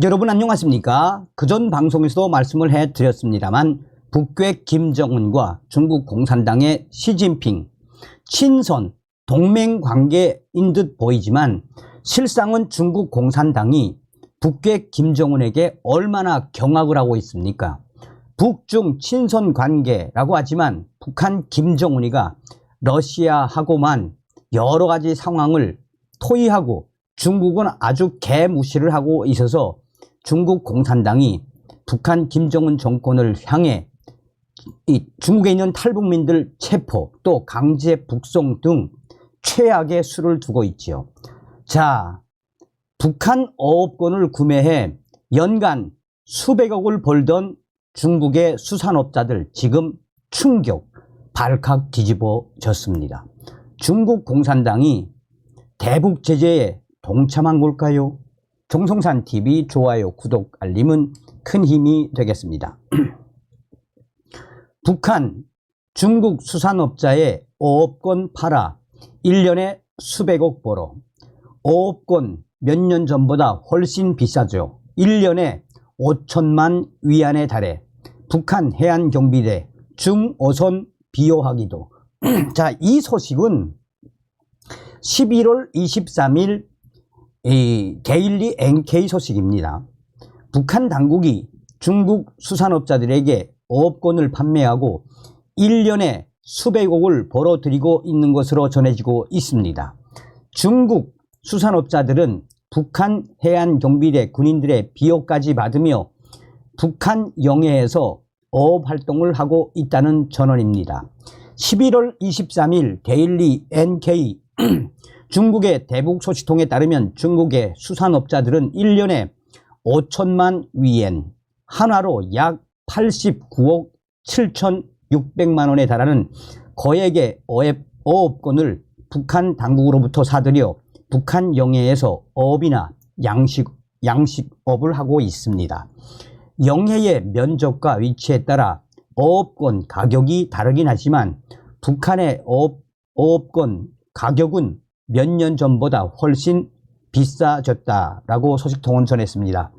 여러분 안녕하십니까? 그전 방송에서도 말씀을 해드렸습니다만 북괴 김정은과 중국 공산당의 시진핑 친선 동맹관계인 듯 보이지만 실상은 중국 공산당이 북괴 김정은에게 얼마나 경악을 하고 있습니까? 북중 친선 관계라고 하지만 북한 김정은이가 러시아하고만 여러 가지 상황을 토의하고 중국은 아주 개무시를 하고 있어서 중국 공산당이 북한 김정은 정권을 향해 중국에 있는 탈북민들 체포 또 강제 북송 등 최악의 수를 두고 있지요. 자, 북한 어업권을 구매해 연간 수백억을 벌던 중국의 수산업자들 지금 충격 발칵 뒤집어졌습니다. 중국 공산당이 대북 제재에 동참한 걸까요? 정성산TV 좋아요, 구독, 알림은 큰 힘이 되겠습니다. 북한, 중국 수산업자의 어업권 팔아 1년에 수백억 벌어. 어업권 몇 년 전보다 훨씬 비싸죠. 1년에 5천만 위안에 달해 북한 해안경비대 중어선 비호하기도. 자, 이 소식은 11월 23일 데일리 NK 소식입니다. 북한 당국이 중국 수산업자들에게 어업권을 판매하고 1년에 수백억을 벌어들이고 있는 것으로 전해지고 있습니다. 중국 수산업자들은 북한 해안경비대 군인들의 비호까지 받으며 북한 영해에서 어업활동을 하고 있다는 전언입니다. 11월 23일 데일리 NK 중국의 대북 소식통에 따르면 중국의 수산업자들은 1년에 5천만 위엔, 한화로 약 89억 7,600만 원에 달하는 거액의 어업권을 북한 당국으로부터 사들여 북한 영해에서 어업이나 양식업을 하고 있습니다. 영해의 면적과 위치에 따라 어업권 가격이 다르긴 하지만 북한의 어업권 가격은 몇 년 전보다 훨씬 비싸졌다라고 소식통은 전했습니다.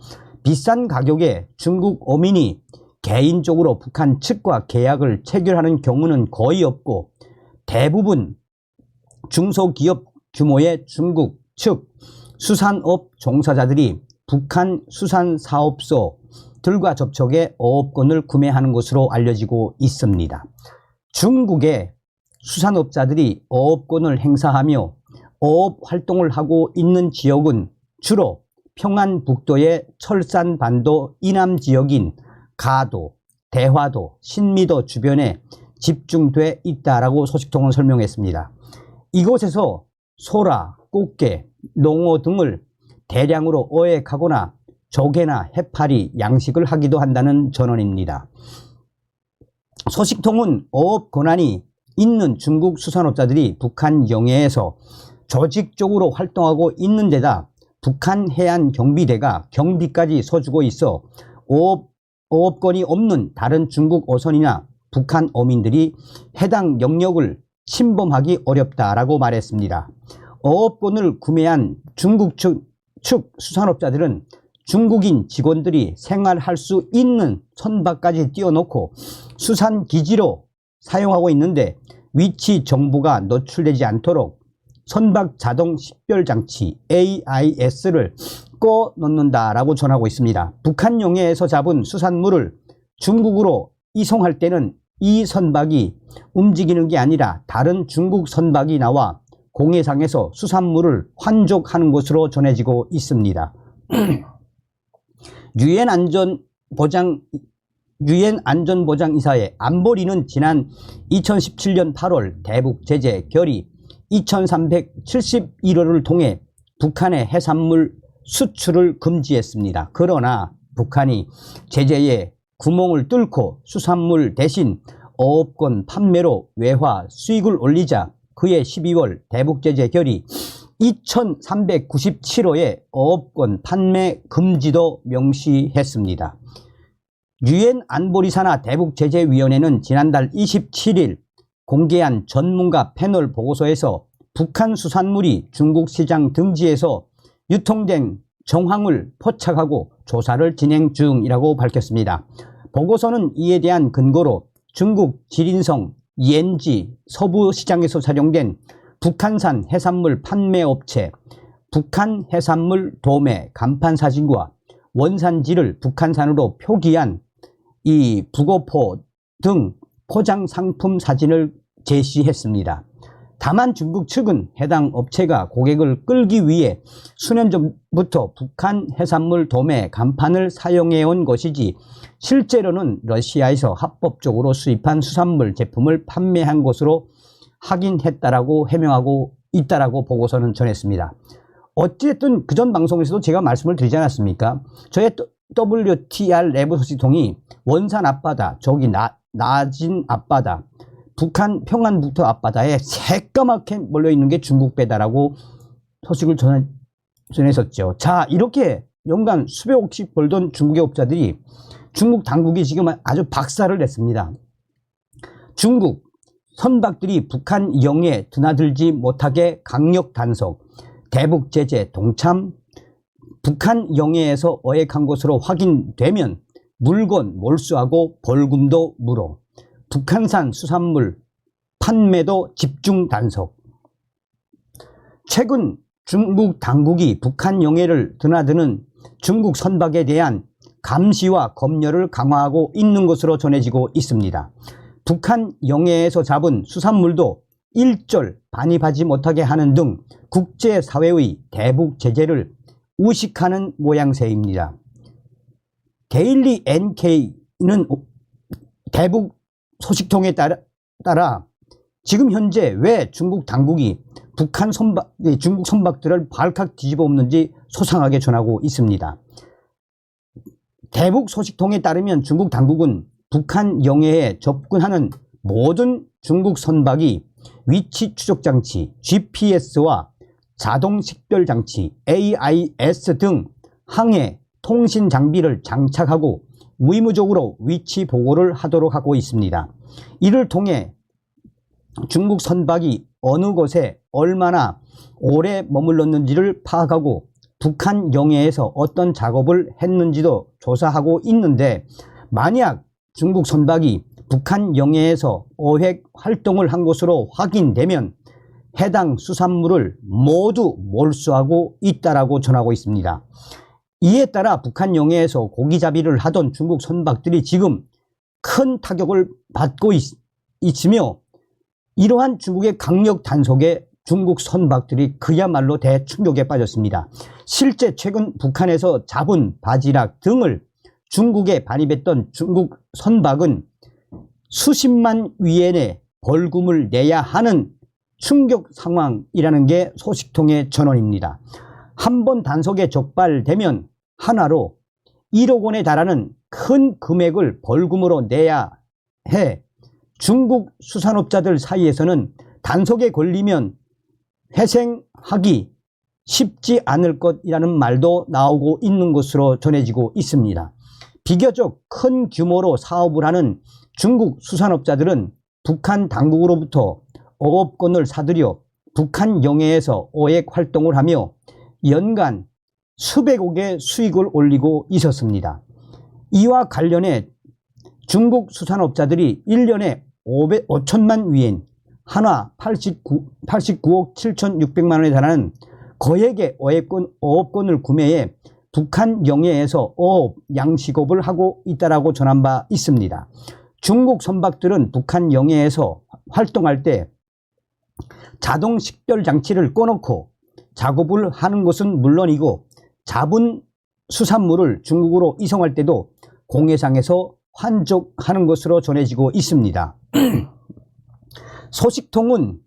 비싼 가격에 중국 어민이 개인적으로 북한 측과 계약을 체결하는 경우는 거의 없고 대부분 중소기업 규모의 중국 측 수산업 종사자들이 북한 수산사업소들과 접촉해 어업권을 구매하는 것으로 알려지고 있습니다. 중국의 수산업자들이 어업권을 행사하며 어업 활동을 하고 있는 지역은 주로 평안북도의 철산반도 이남 지역인 가도, 대화도, 신미도 주변에 집중돼 있다라고 소식통은 설명했습니다. 이곳에서 소라, 꽃게, 농어 등을 대량으로 어획하거나 조개나 해파리, 양식을 하기도 한다는 전언입니다. 소식통은 어업 권한이 있는 중국 수산업자들이 북한 영해에서 조직적으로 활동하고 있는 데다 북한 해안경비대가 경비까지 서주고 있어 어업권이 없는 다른 중국 어선이나 북한 어민들이 해당 영역을 침범하기 어렵다라고 말했습니다. 어업권을 구매한 중국 측 수산업자들은 중국인 직원들이 생활할 수 있는 선박까지 띄워놓고 수산기지로 사용하고 있는데 위치 정보가 노출되지 않도록 선박 자동 식별장치 AIS를 꺼놓는다라고 전하고 있습니다. 북한 영해에서 잡은 수산물을 중국으로 이송할 때는 이 선박이 움직이는 게 아니라 다른 중국 선박이 나와 공해상에서 수산물을 환족하는 것으로 전해지고 있습니다. 유엔 안전보장이사회 안보리는 지난 2017년 8월 대북 제재 결의 2371호를 통해 북한의 해산물 수출을 금지했습니다. 그러나 북한이 제재에 구멍을 뚫고 수산물 대신 어업권 판매로 외화 수익을 올리자 그해 12월 대북 제재 결의 2397호의 어업권 판매 금지도 명시했습니다. 유엔 안보리 산하 대북제재위원회는 지난달 27일 공개한 전문가 패널 보고서에서 북한 수산물이 중국 시장 등지에서 유통된 정황을 포착하고 조사를 진행 중이라고 밝혔습니다. 보고서는 이에 대한 근거로 중국 지린성 이엔지 서부시장에서 촬영된 북한산 해산물 판매업체 북한해산물 도매 간판 사진과 원산지를 북한산으로 표기한 이 북어포 등 포장 상품 사진을 제시했습니다. 다만 중국 측은 해당 업체가 고객을 끌기 위해 수년 전부터 북한 해산물 도매 간판을 사용해온 것이지 실제로는 러시아에서 합법적으로 수입한 수산물 제품을 판매한 것으로 확인했다라고 해명하고 있다라고 보고서는 전했습니다. 어쨌든 그전 방송에서도 제가 말씀을 드리지 않았습니까? 저의 WTR 내부 소식통이 원산 앞바다, 저기 나진 앞바다, 북한 평안북도 앞바다에 새까맣게 몰려있는 게 중국 배다라고 소식을 전했었죠. 자, 이렇게 연간 수백억씩 벌던 중국의 업자들이 중국 당국이 지금 아주 박살을 냈습니다. 중국 선박들이 북한 영해에 드나들지 못하게 강력 단속, 대북 제재 동참, 북한 영해에서 어획한 것으로 확인되면 물건 몰수하고 벌금도 물어, 북한산 수산물 판매도 집중 단속. 최근 중국 당국이 북한 영해를 드나드는 중국 선박에 대한 감시와 검열을 강화하고 있는 것으로 전해지고 있습니다. 북한 영해에서 잡은 수산물도 일절 반입하지 못하게 하는 등 국제사회의 대북 제재를 우식하는 모양새입니다. 데일리 NK는 대북 소식통에 따라 지금 현재 왜 중국 당국이 중국 선박들을 발칵 뒤집어 엎는지 소상하게 전하고 있습니다. 대북 소식통에 따르면 중국 당국은 북한 영해에 접근하는 모든 중국 선박이 위치 추적 장치, GPS와 자동 식별 장치, AIS 등 항해 통신 장비를 장착하고 의무적으로 위치 보고를 하도록 하고 있습니다. 이를 통해 중국 선박이 어느 곳에 얼마나 오래 머물렀는지를 파악하고 북한 영해에서 어떤 작업을 했는지도 조사하고 있는데, 만약 중국 선박이 북한 영해에서 어획 활동을 한 것으로 확인되면 해당 수산물을 모두 몰수하고 있다라고 전하고 있습니다. 이에 따라 북한 영해에서 고기잡이를 하던 중국 선박들이 지금 큰 타격을 받고 있으며, 이러한 중국의 강력 단속에 중국 선박들이 그야말로 대충격에 빠졌습니다. 실제 최근 북한에서 잡은 바지락 등을 중국에 반입했던 중국 선박은 수십만 위엔의 벌금을 내야 하는 충격 상황이라는 게 소식통의 전언입니다. 한 번 단속에 적발되면 하나로 1억 원에 달하는 큰 금액을 벌금으로 내야 해 중국 수산업자들 사이에서는 단속에 걸리면 회생하기 쉽지 않을 것이라는 말도 나오고 있는 것으로 전해지고 있습니다. 비교적 큰 규모로 사업을 하는 중국 수산업자들은 북한 당국으로부터 어업권을 사들여 북한 영해에서 어획 활동을 하며 연간 수백억의 수익을 올리고 있었습니다. 이와 관련해 중국 수산업자들이 1년에 5천만 위엔, 한화 89억 7,600만 원에 달하는 거액의 어업권을 구매해 북한 영해에서 어업, 양식업을 하고 있다라고 전한 바 있습니다. 중국 선박들은 북한 영해에서 활동할 때 자동 식별 장치를 꺼놓고 작업을 하는 것은 물론이고, 잡은 수산물을 중국으로 이송할 때도 공해상에서 환족하는 것으로 전해지고 있습니다. 소식통은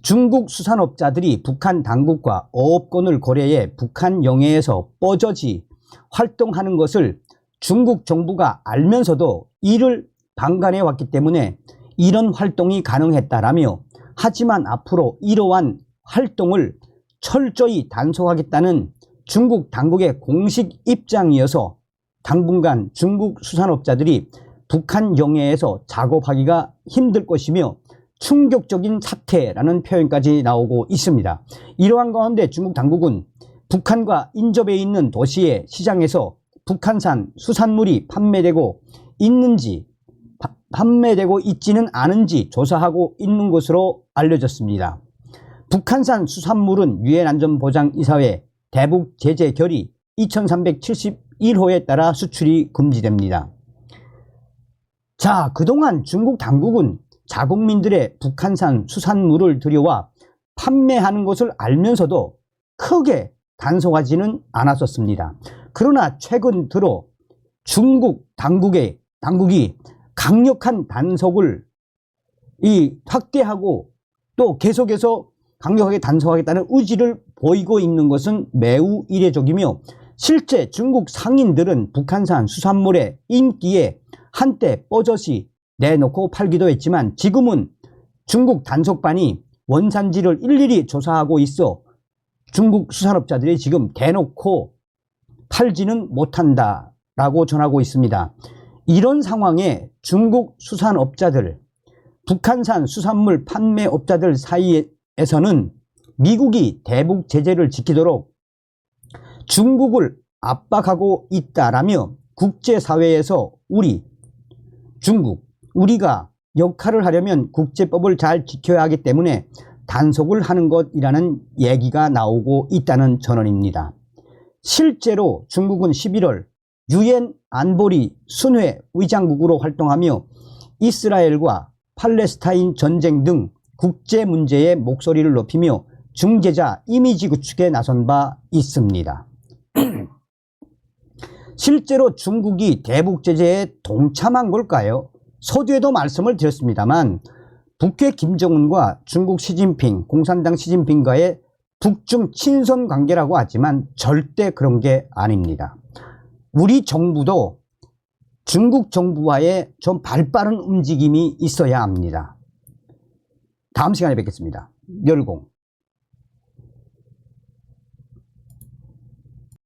중국 수산업자들이 북한 당국과 어업권을 거래해 북한 영해에서 뻐저지 활동하는 것을 중국 정부가 알면서도 이를 방관해 왔기 때문에 이런 활동이 가능했다라며, 하지만 앞으로 이러한 활동을 철저히 단속하겠다는 중국 당국의 공식 입장이어서 당분간 중국 수산업자들이 북한 영해에서 작업하기가 힘들 것이며 충격적인 사태라는 표현까지 나오고 있습니다. 이러한 가운데 중국 당국은 북한과 인접해 있는 도시의 시장에서 북한산 수산물이 판매되고 있는지 판매되고 있지는 않은지 조사하고 있는 것으로 알려졌습니다. 북한산 수산물은 유엔 안전보장이사회 대북 제재 결의 2371호에 따라 수출이 금지됩니다. 자, 그동안 중국 당국은 자국민들의 북한산 수산물을 들여와 판매하는 것을 알면서도 크게 단속하지는 않았었습니다. 그러나 최근 들어 중국 당국이 강력한 단속을 확대하고 또 계속해서 강력하게 단속하겠다는 의지를 보이고 있는 것은 매우 이례적이며, 실제 중국 상인들은 북한산 수산물의 인기에 한때 뻐젓이 내놓고 팔기도 했지만, 지금은 중국 단속반이 원산지를 일일이 조사하고 있어 중국 수산업자들이 지금 대놓고 팔지는 못한다라고 전하고 있습니다. 이런 상황에 중국 수산업자들, 북한산 수산물 판매업자들 사이에서는 미국이 대북 제재를 지키도록 중국을 압박하고 있다라며 국제사회에서 우리가 역할을 하려면 국제법을 잘 지켜야 하기 때문에 단속을 하는 것이라는 얘기가 나오고 있다는 전언입니다. 실제로 중국은 11월 유엔 안보리 순회 의장국으로 활동하며 이스라엘과 팔레스타인 전쟁 등 국제 문제의 목소리를 높이며 중재자 이미지 구축에 나선 바 있습니다. 실제로 중국이 대북 제재에 동참한 걸까요? 서두에도 말씀을 드렸습니다만 북회 김정은과 중국 시진핑, 공산당 시진핑과의 북중 친선 관계라고 하지만 절대 그런 게 아닙니다. 우리 정부도 중국 정부와의 좀 발빠른 움직임이 있어야 합니다. 다음 시간에 뵙겠습니다. 열공.